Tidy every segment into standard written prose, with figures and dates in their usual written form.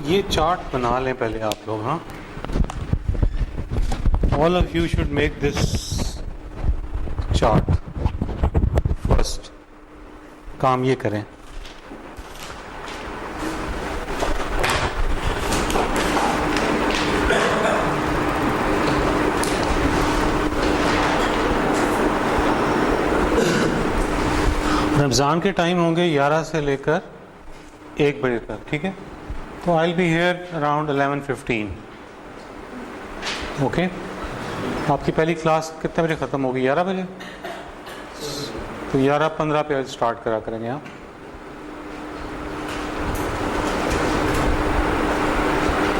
ये चार्ट बना लें पहले आप लोग, हाँ। All of you should make this chart first. काम ये करें। रमज़ान के टाइम होंगे 11 से लेकर 1 बजे तक, ठीक है। तो I will be here around 11:15। Okay, आपकी पहली क्लास कितने बजे ख़त्म होगी? 11 बजे। तो 11:15 पे स्टार्ट करा करेंगे आप।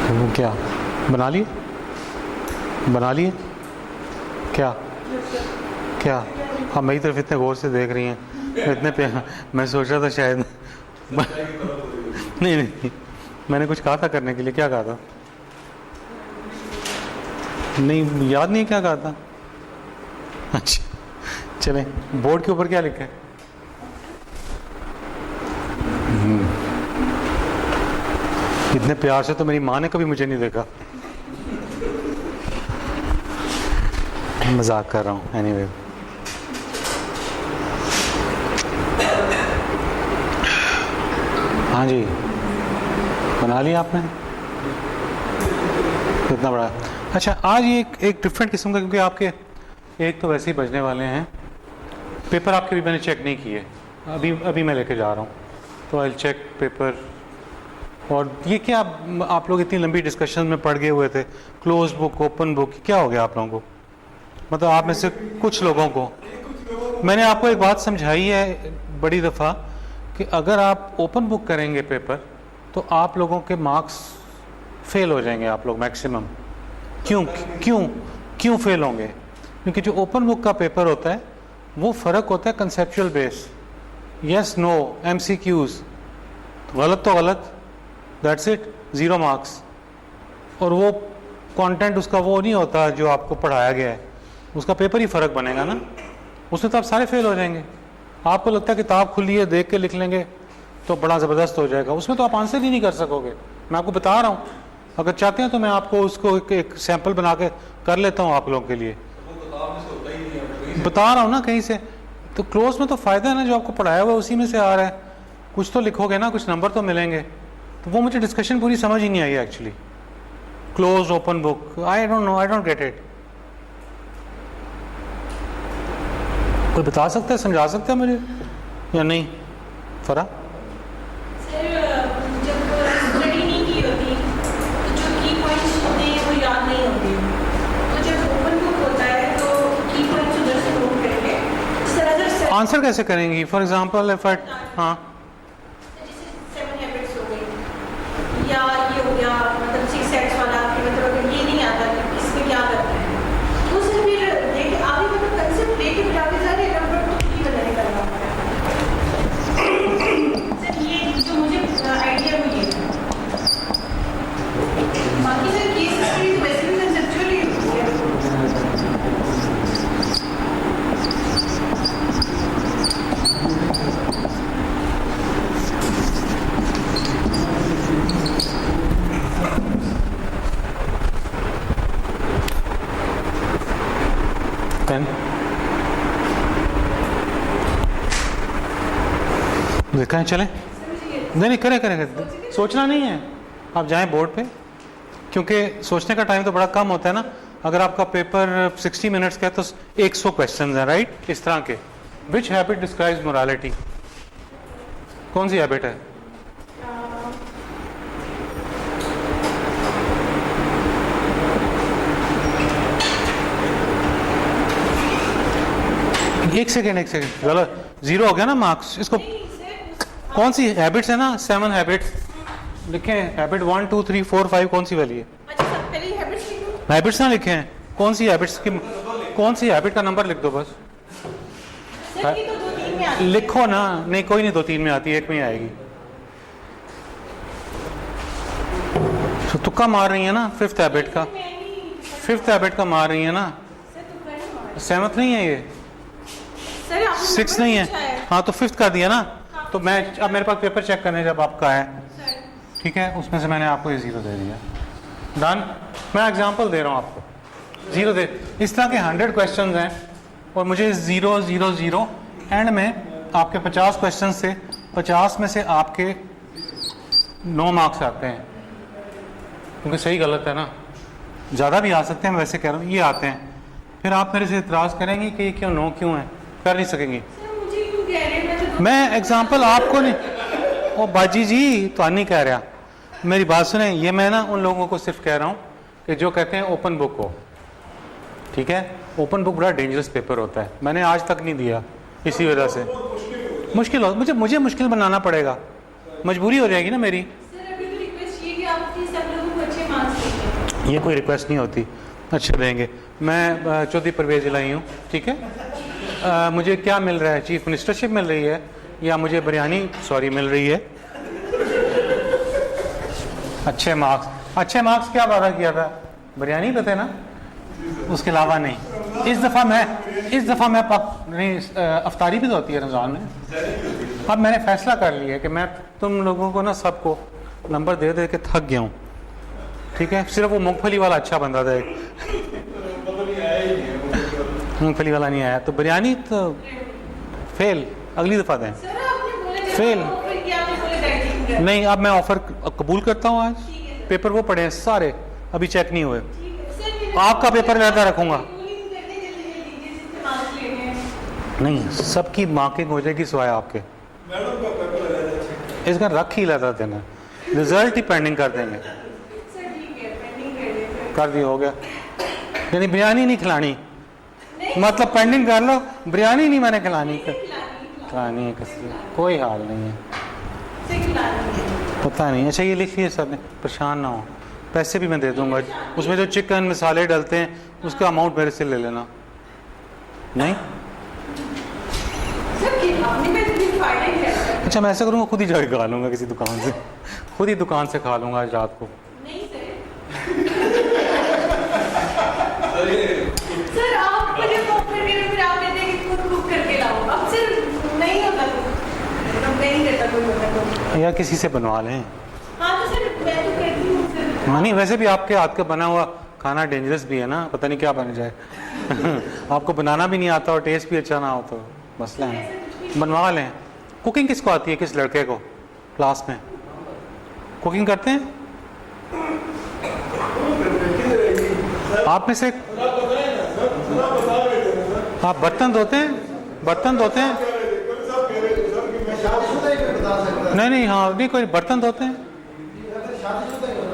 तो क्या बना लिए? बना लिए क्या? क्या आप मेरी तरफ इतने गौर से देख रही हैं? इतने पे मैं सोच रहा था शायद नहीं नहीं, मैंने कुछ कहा था करने के लिए। क्या कहा था? नहीं याद नहीं क्या कहा था। अच्छा चलें, बोर्ड के ऊपर क्या लिखा है? इतने प्यार से तो मेरी माँ ने कभी मुझे नहीं देखा। मजाक कर रहा हूँ। एनीवे, हाँ जी, बना लिया आपने? कितना बड़ा? अच्छा, आज ये एक डिफरेंट किस्म का, क्योंकि आपके एक तो वैसे ही बजने वाले हैं। पेपर आपके भी मैंने चेक नहीं किए, अभी मैं लेके जा रहा हूँ, तो आई चेक पेपर। और ये क्या आप लोग इतनी लंबी डिस्कशन में पड़ गए हुए थे, क्लोज बुक ओपन बुक, क्या हो गया आप लोगों को? मतलब आप में से कुछ लोगों को मैंने आपको एक बात समझाई है बड़ी दफ़ा कि अगर आप ओपन बुक करेंगे पेपर तो आप लोगों के मार्क्स फेल हो जाएंगे, आप लोग मैक्सिमम। क्यों क्यों क्यों फेल होंगे? क्योंकि जो ओपन बुक का पेपर होता है वो फ़र्क होता है conceptual base, yes no, MCQs। गलत तो गलत, दैट्स इट, 0 मार्क्स। और वो कंटेंट उसका वो नहीं होता जो आपको पढ़ाया गया है, उसका पेपर ही फ़र्क बनेगा ना, उसमें तो आप सारे फेल हो जाएंगे। आपको लगता है किताब खुली है देख के लिख लेंगे तो बड़ा ज़बरदस्त हो जाएगा, उसमें तो आप आंसर ही नहीं कर सकोगे। मैं आपको बता रहा हूँ, अगर चाहते हैं तो मैं आपको उसको एक सैंपल बना के कर लेता हूँ आप लोगों के लिए। बता रहा हूँ ना कहीं से। तो क्लोज में तो फ़ायदा है ना, जो आपको पढ़ाया हुआ है उसी में से आ रहा है। कुछ तो लिखोगे ना, कुछ नंबर तो मिलेंगे। तो वो मुझे डिस्कशन पूरी समझ ही नहीं I actually. Close open book, I don't know, I don't get it. कोई बता सकता है, समझा सकता है मुझे या नहीं? फरा आंसर कैसे करेंगी? फॉर एग्जाम्पल इफ आई, हाँ, या ये हो गया, मतलब 6 सेट्स वाला, मतलब ये नहीं आता कि इसमें क्या करना है, तो सिर्फ फिर देख आगे मतलब कंसेप्ट लेके फिर आगे जा रहे नंबर तो की बनाने करना सर। ये जो मुझे आइडिया हुई है, बाकी सर केस स्टडी तो वैसे भी कंसेप्चुअली होती है। देखा है, चले? नहीं नहीं, करें, सोचना नहीं है। आप जाएं बोर्ड पे, क्योंकि सोचने का टाइम तो बड़ा कम होता है ना। अगर आपका पेपर 60 मिनट्स का है तो 100 क्वेश्चन हैं, राइट? इस तरह के। विच हैबिट डिस्क्राइब्स मोरालिटी? कौन सी हैबिट है? एक सेकेंड, गलत, 0 हो गया ना मार्क्स। इसको कौन सी हैबिट्स है ना, 7 हैबिट्स लिखे हैं। हैबिट 1 2 3 4 5 कौन सी वाली है? हैबिट्स ना लिखे हैं। कौन सी हैबिट्स की, कौन सी हैबिट का नंबर लिख दो बस। लिखो ना। नहीं कोई नहीं, 2-3 में आती है, 1 में आएगी। तो तुक्का मार रही है ना, 5th हैबिट का, 5th हैबिट का मार रही है ना। 7th नहीं है ये, 6 नहीं है। हाँ तो 5th का दिया ना। तो मैं अब मेरे पास पेपर चेक करने जब आपका है, सर ठीक है, उसमें से मैंने आपको ये 0 दे दिया। डन। मैं एग्जांपल दे रहा हूँ आपको, 0 दे। इस तरह के 100 क्वेश्चंस हैं और मुझे 0 0 0 एंड में आपके 50 क्वेश्चन से 50 में से आपके 9 मार्क्स आते हैं, क्योंकि सही गलत है ना, ज़्यादा भी आ सकते हैं, मैं वैसे कह रहा हूँ ये आते हैं। फिर आप मेरे से इतराज़ करेंगे कि ये क्यों 9 क्यों है, कर नहीं सकेंगी। सर मुझे क्यों कह रहे हैं, मैं एग्जांपल आपको नहीं, ओ बाजी जी तो नहीं कह रहा, मेरी बात सुने, ये मैं ना उन लोगों को सिर्फ कह रहा हूँ कि जो कहते हैं ओपन बुक हो, ठीक है। ओपन बुक बड़ा डेंजरस पेपर होता है, मैंने आज तक नहीं दिया इसी वजह से। मुश्किल हो, मुझे मुश्किल बनाना पड़ेगा, मजबूरी हो जाएगी ना मेरी। सर अभी तो रिक्वेस्ट ये कि आप प्लीज सब लोगों को अच्छे मार्क्स देंगे। ये कोई रिक्वेस्ट नहीं होती, अच्छे देंगे। मैं चौधरी परवेज लाई हूँ, ठीक है। मुझे क्या मिल रहा है, चीफ मिनिस्टरशिप मिल रही है या मुझे बिरयानी मिल रही है? अच्छे मार्क्स क्या वादा किया था, बिरयानी पता है ना, उसके अलावा नहीं। इस दफ़ा मैं नहीं, अफ्तारी भी तो होती है रमज़ान में। अब मैंने फैसला कर लिया है कि मैं तुम लोगों को ना सबको नंबर दे दे के थक गया हूँ, ठीक है। सिर्फ वो मूंगफली वाला अच्छा बंदा था, मूंगफली वाला नहीं आया, तो बिरयानी तो फेल, अगली दफ़ा दें। सर आपने बोले जब फेल। ऑफर किया आपने बोले डाइटिंग कर। नहीं, अब मैं ऑफर कबूल करता हूँ। आज पेपर वो पढ़े हैं सारे, अभी चेक नहीं हुए। आपका पेपर रहता रखूंगा। नहीं, सबकी मार्किंग हो जाएगी सिवाय आपके। इसका रख ही लेता देना, रिजल्ट ही पेंडिंग कर देंगे। कर दिया, हो गया। यानी बिरयानी नहीं खिलानी, मतलब पेंडिंग कर लो, बिरयानी नहीं मैंने खिलानी है किसी, कोई हाल नहीं है, पता नहीं। अच्छा ये लिख लिए सब ने, परेशान ना हो, पैसे भी मैं दे दूंगा, उसमें जो चिकन मसाले डलते हैं उसका अमाउंट मेरे से ले लेना। नहीं अच्छा, मैं ऐसा करूँगा, खुद ही जाके खा लूँगा किसी दुकान से, खुद ही दुकान से खा लूँगा आज रात को। सर आप मुझे फोन करके फिर आप कहते हैं कि खुद कुक करके लाओ, अब सिर्फ नहीं होता, अब नहीं करता कोई होता तो या किसी से बनवा लें। हाँ तो सर मैं तो करती हूँ सर। हाँ नहीं, वैसे भी आपके हाथ का बना हुआ खाना डेंजरस भी है ना, पता नहीं क्या बन जाए। आपको बनाना भी नहीं आता और टेस्ट भी अच्छा ना हो तो मसला है, बनवा लें। कुकिंग किसको आती है, किस लड़के को क्लास में कुकिंग करते हैं? आप में से आप बर्तन धोते हैं? नहीं, हाँ नहीं, कोई बर्तन धोते हैं?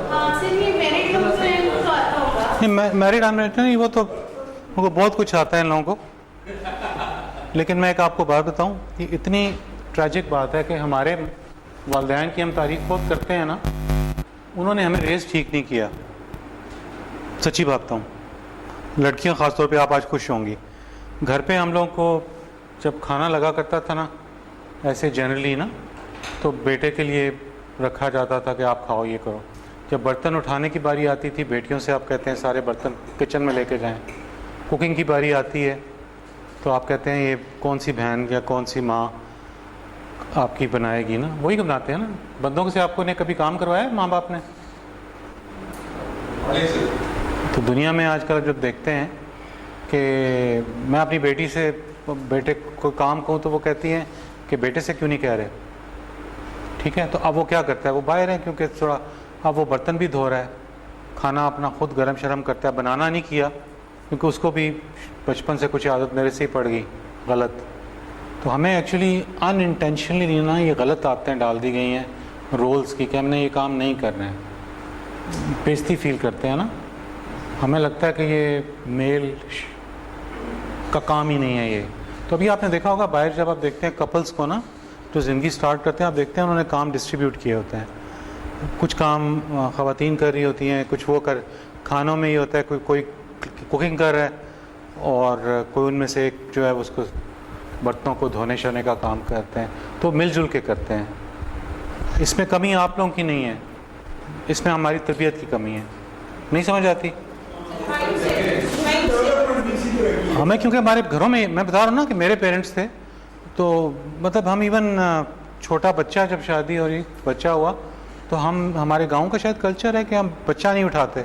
हाँ सर ये मैरिड लोग हैं उनको आता होगा। नहीं, मैरिड अनमैरिड नहीं, वो तो उनको बहुत कुछ आता है इन लोगों को। लेकिन मैं एक आपको बात बताऊं कि इतनी ट्रैजिक बात है कि हमारे वालिदैन की हम तारीफ बहुत करते हैं ना, उन्होंने हमें रेस ठीक नहीं किया। सच्ची बात बताऊं, लड़कियां ख़ासतौर पे आप आज खुश होंगी, घर पे हम लोगों को जब खाना लगा करता था ना, ऐसे जनरली ना, तो बेटे के लिए रखा जाता था कि आप खाओ, ये करो। जब बर्तन उठाने की बारी आती थी, बेटियों से आप कहते हैं सारे बर्तन किचन में लेके जाएं। कुकिंग की बारी आती है तो आप कहते हैं ये कौन सी बहन या कौन सी माँ आपकी बनाएगी ना, वही बनाते हैं ना। बंदों से आपको ने कभी काम करवाया माँ बाप ने? तो दुनिया में आजकल जब देखते हैं कि मैं अपनी बेटी से, बेटे को काम कहूँ तो वो कहती हैं कि बेटे से क्यों नहीं कह रहे, ठीक है। तो अब वो क्या करता है, वो बाहर है, क्योंकि थोड़ा अब वो बर्तन भी धो रहा है, खाना अपना खुद गरम शरम करता है। बनाना नहीं किया क्योंकि उसको भी बचपन से कुछ आदत मेरे से ही पड़ गई गलत। तो हमें एक्चुअली अनइंटेंशनली ना ये गलत आदतें डाल दी गई हैं रोल्स की कि हमने ये काम नहीं करना है। बेइज्जती फील करते हैं ना, हमें लगता है कि ये मेल का काम ही नहीं है ये। तो अभी आपने देखा होगा बाहर जब आप देखते हैं कपल्स को ना, जो ज़िंदगी स्टार्ट करते हैं, आप देखते हैं उन्होंने काम डिस्ट्रीब्यूट किए होते हैं। कुछ काम ख़वातीन कर रही होती हैं, कुछ वो कर, खानों में ही होता है, कोई कुकिंग कर रहा है और कोई उनमें से एक जो है उसको बर्तनों को धोने शोने का काम करते हैं। तो मिलजुल के करते हैं। इसमें कमी आप लोगों की नहीं है, इसमें हमारी तरबियत की कमी है। नहीं समझ आती हमें, क्योंकि हमारे घरों में, मैं बता रहा हूँ ना कि मेरे पेरेंट्स थे, तो मतलब हम इवन छोटा बच्चा, जब शादी हो रही, बच्चा हुआ, तो हमारे गांव का शायद कल्चर है कि हम बच्चा नहीं उठाते,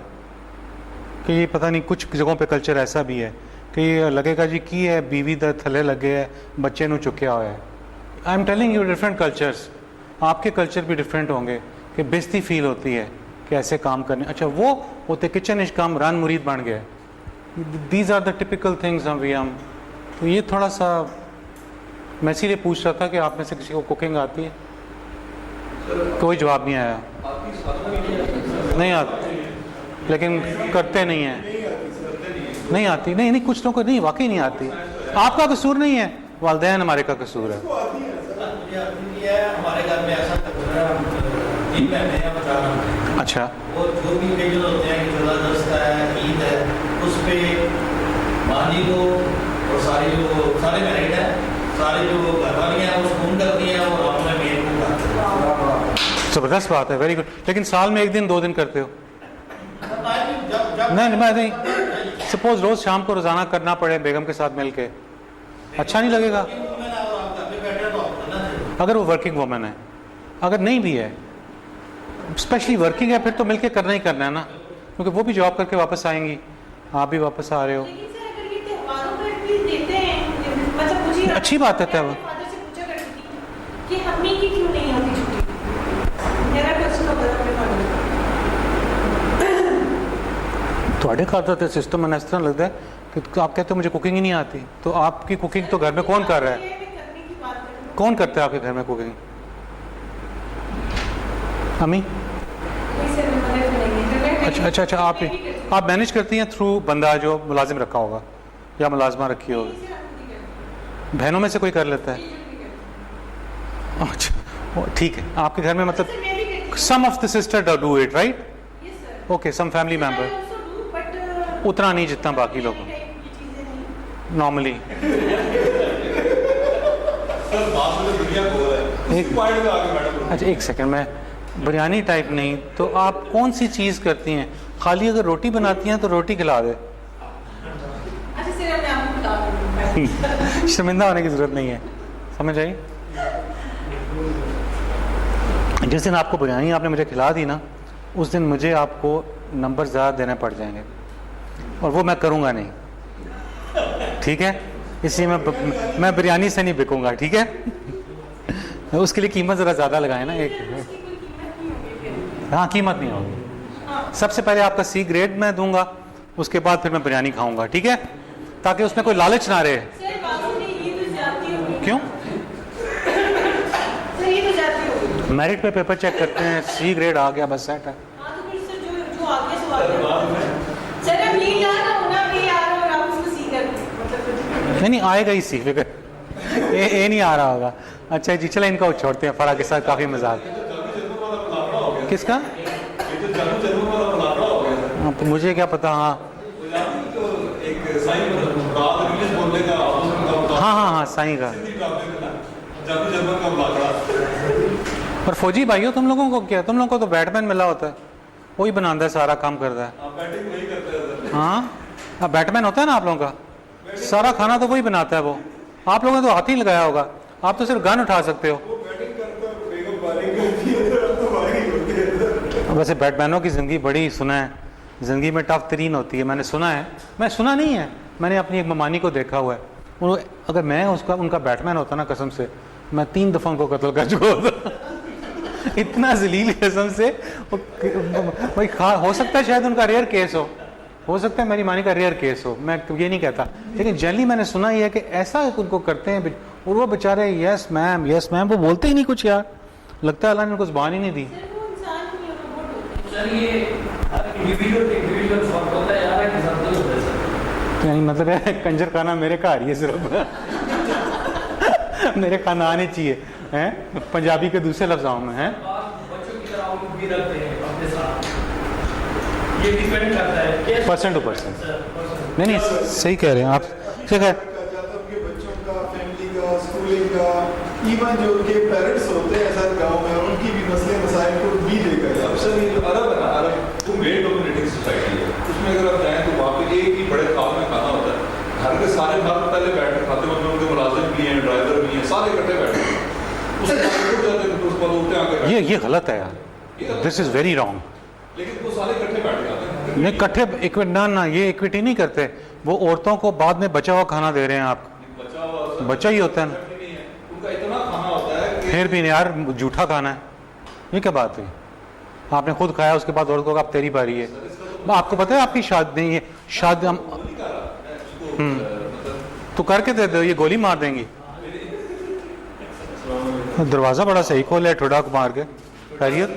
कि ये पता नहीं कुछ जगहों पे कल्चर ऐसा भी है कि ये लगेगा जी की है बीवी द थले लगे है, बच्चे नू चुक्या हुआ है। I am telling you different cultures, आपके कल्चर भी डिफरेंट होंगे कि बेइज्जती फील होती है कि ऐसे काम करने। अच्छा वो होते किचन इश काम रान मुरीद बन गए, these are the typical things हम। तो ये थोड़ा सा मैं इसीलिए पूछ रहा था कि आप में से किसी को कुकिंग आती है? कोई जवाब नहीं आया। नहीं आती, लेकिन करते नहीं हैं। नहीं आती, नहीं नहीं, कुछ लोगों को नहीं, वाकई नहीं आती। आपका कसूर नहीं है, वालिदैन हमारे का कसूर है। हमारे घर में ऐसा अच्छा, और जो भी occasion होते हैं कि ज़बरदस्त है, ईद है, उस पे मानी को और सारे मैरिड हैं, सारे जो घरवाली हैं वो स्पून करती हैं और अपने मेन को करते हैं। ज़बरदस्त बात है, वेरी गुड। लेकिन साल में 1 दिन 2 दिन करते हो? नहीं मैं नहीं, सपोज रोज़ शाम को रोज़ाना करना पड़े बेगम के साथ मिल के, अच्छा नहीं लगेगा? अगर वो वर्किंग वुमन है, अगर नहीं भी है, स्पेशली वर्किंग है, फिर तो मिलके करना ही करना है ना, क्योंकि वो भी जॉब करके वापस आएंगी, आप भी वापस आ रहे हो। लेकिन सर अगर ये त्योहारों पर भी देते हैं, मतलब मुझे अच्छी बात है त्योहार। फादर से पूछा करती थी कि हमें की क्यों नहीं होती छुट्टी, मेरा क्वेश्चन होता था अपने फादर को। थोड़े खाता तो सिस्टम में इस तरह लगता है कि आप कहते हो मुझे कुकिंग ही नहीं आती, तो आपकी कुकिंग तो घर में कौन कर रहा है? कौन करता है आपके घर में कुकिंग? अम्मी? अच्छा, आप मैनेज करती हैं थ्रू बंदा जो मुलाजिम रखा होगा या मुलाजमा रखी होगी? बहनों में से कोई कर लेता है? अच्छा ठीक है, आपके घर में मतलब some of the sister do it right? Okay, some family member, उतना नहीं जितना बाकी लोग नॉर्मली। अच्छा एक सेकंड, मैं बिरयानी टाइप नहीं, तो आप कौन सी चीज़ करती हैं? खाली अगर रोटी बनाती हैं तो रोटी खिला दे। शर्मिंदा होने की ज़रूरत नहीं है, समझ आई? जिस दिन आपको बिरयानी आपने मुझे खिला दी ना, उस दिन मुझे आपको नंबर ज़्यादा देने पड़ जाएंगे, और वो मैं करूँगा नहीं, ठीक है? इसलिए मैं बिरयानी से नहीं बिकूँगा, ठीक है? उसके लिए कीमत ज़रा ज़्यादा लगाए ना एक। हाँ कीमत नहीं होगी, सबसे पहले आपका C ग्रेड मैं दूंगा, उसके बाद फिर मैं बिरयानी खाऊंगा, ठीक है? ताकि उसमें कोई लालच ना रहे। क्यों? मेरिट पे पेपर चेक करते हैं, C ग्रेड आ गया बस सेट है। नहीं आएगा ही C, फिक्र ए नहीं आ रहा होगा। अच्छा जी, चले इनको छोड़ते हैं, फरा के साथ काफ़ी मजाक। किसका? तो मुझे क्या पता। हाँ साईं का। पर फौजी भाइयों तुम लोगों को क्या, तुम लोगों को तो बैटमैन मिला होता है, वही बनाता है, सारा काम करता है। हाँ बैटमैन होता है ना आप लोगों का, सारा खाना तो वही बनाता है वो, आप लोगों ने तो हाथ ही लगाया होगा, आप तो सिर्फ गन उठा सकते हो। वैसे बैटमैनों की ज़िंदगी बड़ी, सुना है ज़िंदगी में टफ तरीन होती है, मैंने सुना है, मैं सुना नहीं है, मैंने अपनी एक ममानी को देखा हुआ है। अगर मैं उनका बैटमैन होता ना, कसम से मैं 3 दफ़ा उनको कत्ल कर चुका होता। इतना जलील कसम से। भाई हो सकता है शायद उनका रेयर केस हो सकता है मेरी मानी का रेयर केस हो, मैं ये नहीं कहता, लेकिन जनरली मैंने सुना ही है कि ऐसा उनको करते हैं, और वो बेचारे यस मैम वो बोलते ही नहीं कुछ यार, लगता है अल्लाह ने उनको ज़ुबान ही नहीं दी। नहीं मतलब है कंजर खाना मेरे घर ही है सिर्फ। मेरे खाना आने चाहिए हैं, पंजाबी के दूसरे लफ्ज़ों में हैं। पर्सन टू पर्सन, नहीं सही कह रहे हैं आप, ठीक है। बच्चों का, फैमिली का, स्कूलिंग का, इवन जो उनके पेरेंट्स होते हैं सर गाँव में, उनकी भी मसले मसाइल को भी लेकर। अब सर ये जो अरब है ना, अरब वो वेल डोमिनेटिंग सोसाइटी है, उसमें अगर आप जाएँ तो वहाँ पे एक ही बड़े हॉल में खाना होता है, घर के सारे मर्द पहले बैठ के खाते हैं, उनके मुलाजिम भी हैं, ड्राइवर भी हैं, सारे इकट्ठे बैठे हैं। उसके गलत है यार, दिस इज़ वेरी रॉन्ग। लेकिन वो सारे इकट्ठे बैठ जाते हैं। नहीं इक्विटी ना ये इक्विटी नहीं करते, वो औरतों को बाद में बचा हुआ खाना दे रहे हैं आप, बचा हुआ बच्चा ही होता है ना, नहीं है, उनका इतना खाना होता है कि फिर भी नहीं यार झूठा खाना है, ये क्या बात हुई? आपने खुद खाया उसके बाद औरत को कहा, अब तेरी बारी है। आपको पता है आपकी शादी नहीं है, शादी हम वो नहीं कर रहा मैं उसको मतलब तो करके दे दो, ये गोली मार देंगी। दरवाज़ा बड़ा सही खोला है ठुडा को मार के, खैरियत?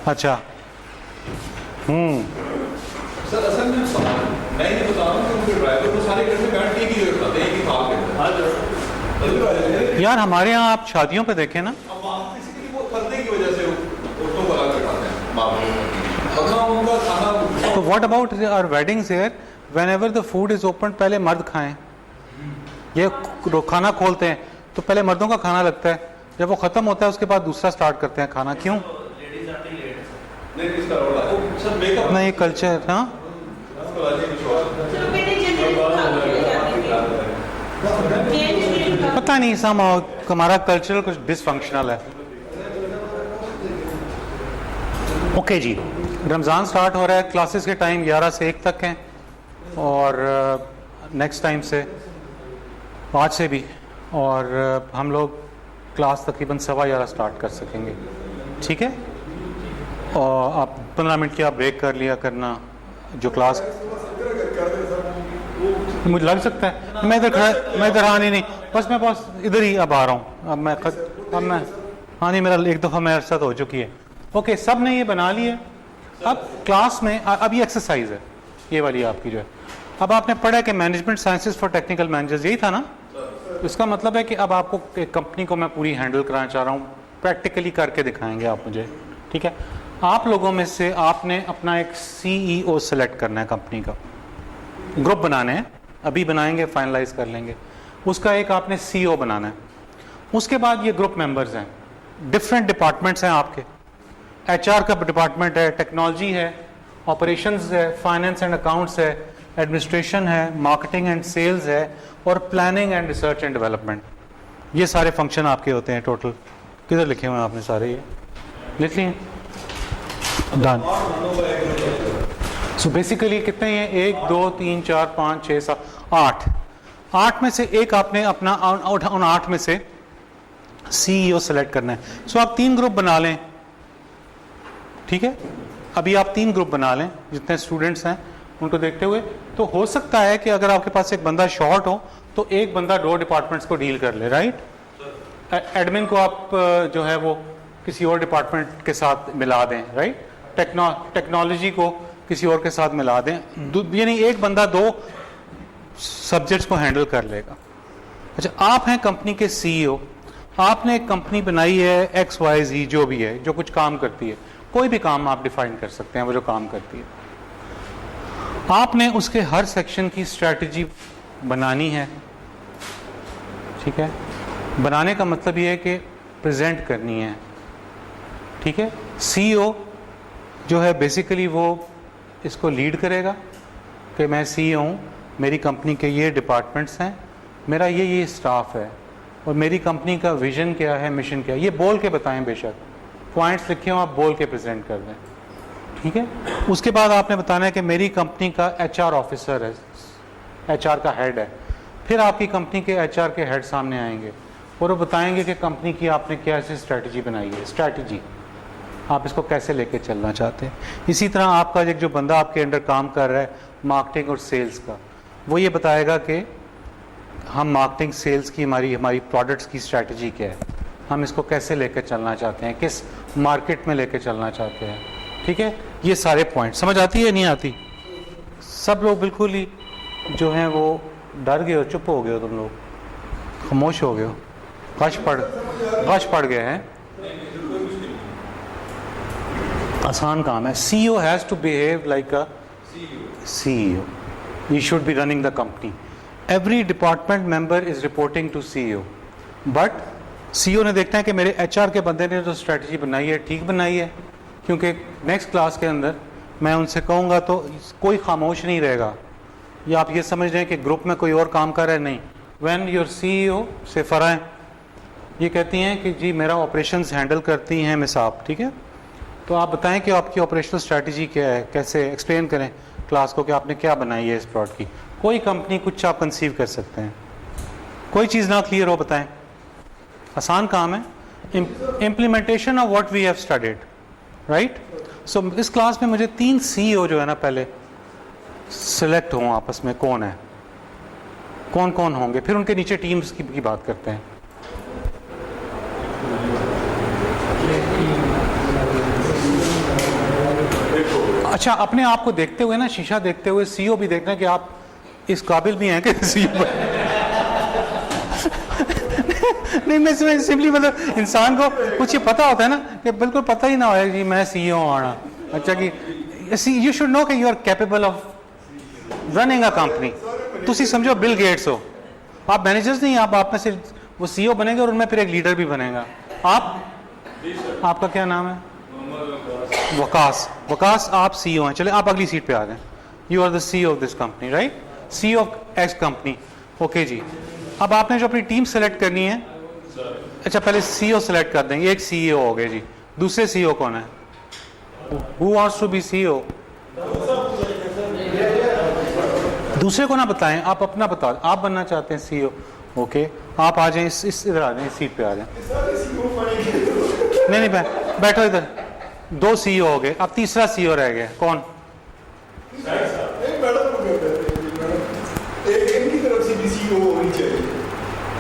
अच्छा सर असल में मैं ये बता रहा हूँ कि उनके ड्राइवर को सारे इकट्ठे बैठ के ही खाते हैं एक ही थाल के अंदर। यार हमारे यहाँ आप शादियों पे देखें ना, अब वहाँ बेसिकली वो पर्दे की वजह से औरतों को अलग बैठाते हैं बाप वरना उनका खाना। तो what about our weddings here, whenever the food is open पहले मर्द खाएं, ये खाना खोलते हैं तो पहले मर्दों का खाना लगता है, जब वो ख़त्म होता है उसके बाद दूसरा स्टार्ट करते हैं खाना। क्यों? नहीं किसका रोल है वो सर मेकअप अपना ये कल्चर, हाँ चलो बेटे जनरल पता नहीं सम हमारा कल्चरल कुछ डिसफंक्शनल है। ओके जी, रमज़ान स्टार्ट हो रहा है, क्लासेस के टाइम 11 से 1 तक हैं और नेक्स्ट टाइम से 5 से भी, और हम लोग क्लास तकरीबन 11:15 स्टार्ट कर सकेंगे, ठीक है? और आप 15 मिनट की आप ब्रेक कर लिया करना, जो क्लास मुझे लग सकता है मैं इधर हाँ नहीं बस मैं बस इधर ही अब आ रहा हूँ, अब मैं हाँ नहीं मेरा एक दफ़ा मेरे साथ हो चुकी है। ओके सब ने ये बना लिए, अब क्लास में अब ये एक्सरसाइज है ये वाली आपकी जो है, अब आपने पढ़ा कि management sciences for technical managers, यही था ना? इसका मतलब है कि अब आपको एक कंपनी को मैं पूरी हैंडल कराना चाह रहा हूँ, प्रैक्टिकली करके दिखाएंगे आप मुझे, ठीक है? आप लोगों में से आपने अपना एक CEO सेलेक्ट करना है, कंपनी का ग्रुप बनाने हैं, अभी बनाएंगे फाइनलाइज कर लेंगे, उसका एक आपने CEO बनाना है। उसके बाद ये ग्रुप मेंबर्स हैं, डिफरेंट डिपार्टमेंट्स हैं आपके, HR का डिपार्टमेंट है, टेक्नोलॉजी है, ऑपरेशंस है, फाइनेंस एंड अकाउंट्स है, एडमिनिस्ट्रेशन है, मार्केटिंग एंड सेल्स है, और planning and research and development. ये सारे फंक्शन आपके होते हैं टोटल। किधर लिखे हुए हैं आपने सारे? ये लिख लिए? डन। सो बेसिकली कितने हैं? 1 2 3 4 5 6 7 8। 8 में से एक आपने अपना उन 8 में से CEO सेलेक्ट करना है। सो आप 3 ग्रुप बना लें, ठीक है? अभी आप 3 ग्रुप बना लें जितने स्टूडेंट्स हैं उनको देखते हुए। तो हो सकता है कि अगर आपके पास एक बंदा शॉर्ट हो तो एक बंदा 2 डिपार्टमेंट्स को डील कर ले, राइट? एडमिन को आप जो है वो किसी और डिपार्टमेंट के साथ मिला दें, राइट? टेक्नोलॉजी को किसी और के साथ मिला दें, यानी एक बंदा 2 सब्जेक्ट्स को हैंडल कर लेगा। अच्छा, आप हैं कंपनी के CEO, आपने एक कंपनी बनाई है XYZ जो भी है, जो कुछ काम करती है, कोई भी काम आप डिफाइन कर सकते हैं वो जो काम करती है। आपने उसके हर सेक्शन की स्ट्रैटेजी बनानी है, ठीक है? बनाने का मतलब ये है कि प्रेजेंट करनी है, ठीक है? CEO जो है बेसिकली वो इसको लीड करेगा कि मैं CEO हूँ, मेरी कंपनी के ये डिपार्टमेंट्स हैं, मेरा ये स्टाफ है, और मेरी कंपनी का विजन क्या है, मिशन क्या है, ये बोल के बताएं, बेशक पॉइंट्स लिखे हो आप बोल के प्रेजेंट कर दें, ठीक है? उसके बाद आपने बताना है कि मेरी कंपनी का HR ऑफिसर है, HR का हेड है। फिर आपकी कंपनी के HR के हेड सामने आएंगे और वो बताएंगे कि कंपनी की आपने क्या ऐसी स्ट्रैटेजी बनाई है, स्ट्रैटेजी आप इसको कैसे लेके चलना चाहते हैं। इसी तरह आपका एक जो बंदा आपके अंडर काम कर रहा है मार्केटिंग और सेल्स का, वो ये बताएगा कि हम मार्केटिंग सेल्स की हमारी प्रोडक्ट्स की स्ट्रैटेजी क्या है, हम इसको कैसे लेके चलना चाहते हैं, किस मार्केट में लेके चलना चाहते हैं, ठीक है? ये सारे पॉइंट समझ आती है नहीं आती? सब लोग बिल्कुल ही जो हैं वो डर गए हो, चुप हो गए हो, तुम लोग खामोश हो गए हो, गश पड़ गए हैं। आसान काम है। CEO has to behave like a CEO. He should be running the company. Every department member is reporting to CEO. But CEO ने देखना है कि मेरे HR के बंदे ने जो स्ट्रेटजी बनाई है ठीक बनाई है, क्योंकि नेक्स्ट क्लास के अंदर मैं उनसे कहूँगा तो कोई खामोश नहीं रहेगा। या आप ये समझ रहे हैं कि ग्रुप में कोई और काम कर रहा है? नहीं। When your CEO से फराएं ये कहती हैं कि जी मेरा ऑपरेशंस हैंडल करती हैं मिस आप, ठीक है, तो आप बताएं कि आपकी ऑपरेशनल स्ट्रैटेजी क्या है, कैसे एक्सप्लेन करें क्लास को कि आपने क्या बनाई है इस प्रोडक्ट की। कोई कंपनी कुछ आप कंसीव कर सकते हैं, कोई चीज़ ना क्लियर हो बताएं, आसान काम है। Implementation of what we have studied, right. So इस क्लास में मुझे 3 CEO जो है ना पहले सिलेक्ट हों आपस में, कौन है, कौन कौन होंगे, फिर उनके नीचे टीम्स की बात करते हैं। अच्छा, अपने आप को देखते हुए ना, शीशा देखते हुए CEO भी देखना कि आप इस काबिल भी हैं कि CEO नहीं, मैं सिंपली मतलब इंसान को कुछ ये पता होता है ना कि बिल्कुल पता ही ना हो कि मैं CEO आना। अच्छा कि यू शुड नो कि you are capable of running a company. तुसी समझो बिल गेट्स हो, आप मैनेजर्स नहीं, आप में से वो CEO बनेंगे और उनमें फिर एक लीडर भी बनेगा। आपका क्या नाम है? वकास। वकास, आप CEO हैं। चले आप अगली सीट पे आ जाएं। You are the CEO of this company, right, CEO of X company. Okay जी, अब आपने जो अपनी टीम सेलेक्ट करनी है, अच्छा पहले CEO सेलेक्ट कर देंगे, एक CEO हो गए जी। दूसरे CEO कौन है? Who wants to be CEO? दूसरे को ना बताएं, आप अपना बता, आप बनना चाहते हैं CEO। ओके, आप आ जाएं, इस इधर आ जाएं, इस सीट पे आ जाएं। नहीं बैठो इधर। 2 CEO हो गए, अब तीसरा CEO रह गया, कौन?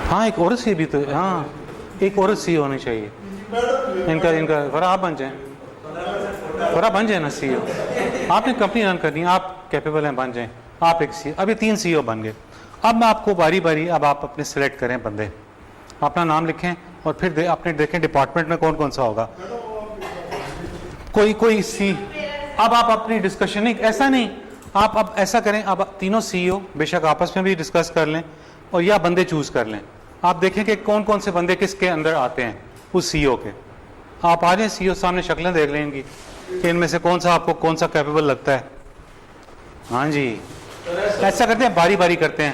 हाँ, एक औरत सी भी तो, हाँ एक औरत CEO होनी चाहिए। इनका फरा आप बन जाएं, फरा बन जाए ना CEO। आपने कंपनी रन करनी है, आप कैपेबल हैं, बन जाएं आप एक CEO। अभी 3 CEO बन गए। अब मैं आपको बारी बारी, अब आप अपने सेलेक्ट करें बंदे, अपना नाम लिखें और फिर अपने देखें डिपार्टमेंट में कौन कौन सा होगा। कोई सी, अब आप अपनी डिस्कशन नहीं, ऐसा नहीं, आप अब ऐसा करें, अब तीनों CEO बेशक आपस में भी डिस्कस कर लें और या बंदे चूज कर लें। आप देखें कि कौन कौन से बंदे किसके अंदर आते हैं उस CEO के। आप आ जाएं, CEO सामने शक्लें देख लें इनकी कि इनमें से कौन सा आपको कौन सा कैपेबल लगता है। हाँ जी, ऐसा करते हैं, बारी बारी करते हैं।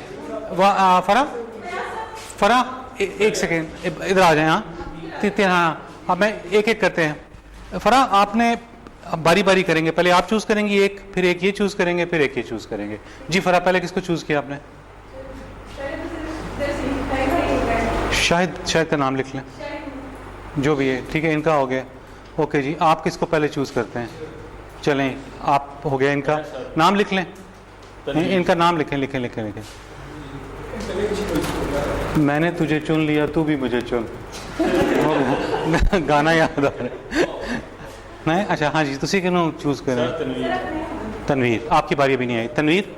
फरा एक सेकेंड इधर आ जाए। हाँ, अब मैं एक एक करते हैं। फरा आपने बारी बारी करेंगे, पहले आप चूज करेंगे एक, फिर एक ये चूज करेंगे, फिर एक ये चूज करेंगे। जी फरा, पहले किसको चूज किया आपने? शाहिद का नाम लिख लें, जो भी है, ठीक है, इनका हो गया। ओके जी, आप किसको पहले चूज करते हैं? चलें, आप हो गया, इनका नाम लिख लें, इनका नाम लिखें। मैंने तुझे चुन लिया, तू भी मुझे चुन। गाना याद आ रहा है नहीं? अच्छा हाँ जी, तुसी किन्हों चूज करें? तनवीर। आपकी बारी अभी नहीं आई। तनवीर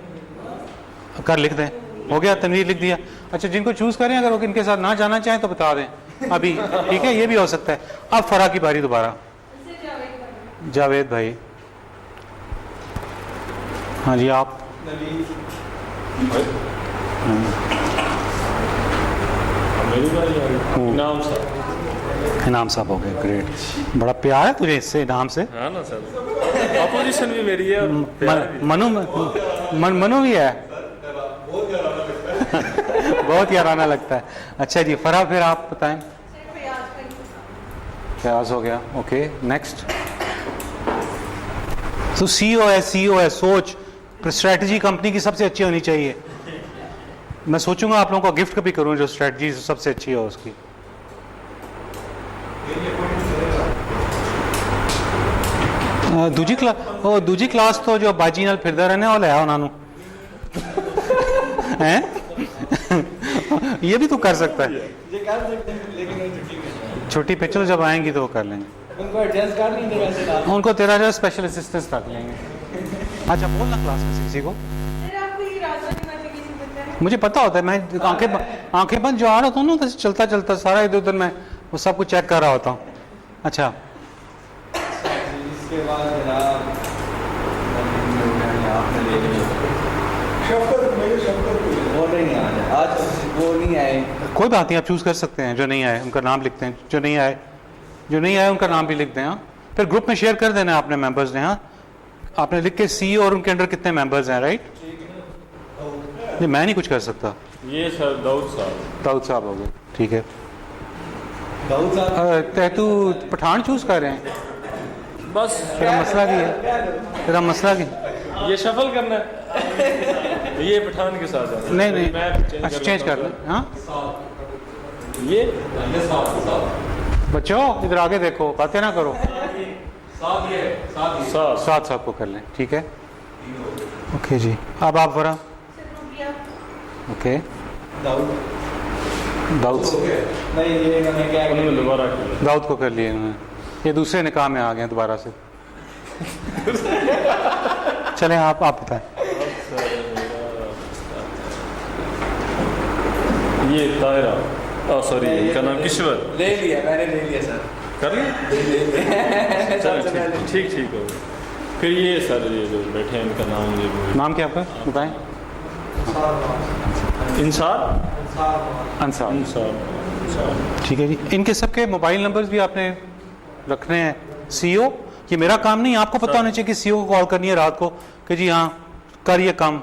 कर लिख दें, हो गया, तनवीर लिख दिया। अच्छा, जिनको चूज करें, अगर वो इनके साथ ना जाना चाहें तो बता दें अभी, ठीक है, ये भी हो सकता है। अब फरा की बारी दोबारा। जावेद भाई। हाँ जी, आप? इनाम साहब हो गए, ग्रेट। बड़ा प्यार है तुझे इससे, इनाम से। हाँ ना सर, अपोजिशन भी मेरी है। मनु भी है। बहुत याराना लगता है। अच्छा जी, फरा फिर आप बताएं। प्रयास हो गया, ओके, नेक्स्ट। तो CEO है, सोच, स्ट्रैटेजी कंपनी की सबसे अच्छी होनी चाहिए। मैं सोचूंगा आप लोगों को गिफ्ट कभी करूं जो स्ट्रैटेजी सबसे अच्छी हो उसकी। दूजी क्लास तो जो बाजी नाल फिरदा रहने वाला है उन्होंने हैं। ये भी तो कर सकता है, छुट्टी पे। चलो जब आएंगी तो वो कर लेंगे, उनको एडजस्ट कर लेंगे वैसे। उनको तेरा जो स्पेशल असिस्टेंस रख लेंगे। अच्छा, बोलना क्लास में किसी को। मुझे पता होता है, मैं आंखें बंद जो आ रहा होता हूँ ना, तो चलता चलता सारा इधर उधर मैं वो सब कुछ चेक कर रहा होता हूँ। अच्छा, इसके बाद जनाब वो नहीं आए आज, वो नहीं आए। कोई बात नहीं, आप चूज कर सकते हैं। जो नहीं आए उनका नाम लिखते हैं, जो नहीं आए उनका नाम भी लिख दें। हाँ, फिर ग्रुप में शेयर कर देना आपने मेंबर्स ने। हाँ, आपने लिख के CEO और उनके अंडर कितने मेंबर्स हैं, राइट। नहीं, मैं नहीं कुछ कर सकता। ये सर दाऊद साहब हो गए, ठीक है। दाऊद साहब तू पठान चूज कर रहे हैं? बस तेरा मसला भी है, तेरा मसला भी ये शफल करना है, ये पठान के साथ है। नहीं नहीं, मैं अच्छा चेंज कर ले। हाँ ये बच्चों इधर आगे देखो, बातें ना करो, साथ साथ साथ को कर लें, ठीक है। ओके जी, अब आप वरा। ओके दाऊद दाऊद नहीं, ये इन्होंने क्या किया? उन्होंने दोबारा किया। दाऊद को कर लिए इन्होंने, ये दूसरे निकाह में आ गए हैं दोबारा से। चलें आप बताएं। ये ताहिरा, सॉरी इनका नाम किश्वर। ले लिया, मैंने ले लिया सर। कर लिया? चलो ठीक ठीक हो। फिर ये सर, ये जो बैठे हैं इनका नाम मुझे नाम क्या आपका बताएं? इंसार अंसार, इंसार ठीक है जी। इनके सबके मोबाइल नंबर्स भी आपने रखने हैं। सीओ, ये मेरा काम नहीं, आपको पता होना चाहिए कि सीओ को कॉल करनी है रात को कि जी हाँ कर ये काम,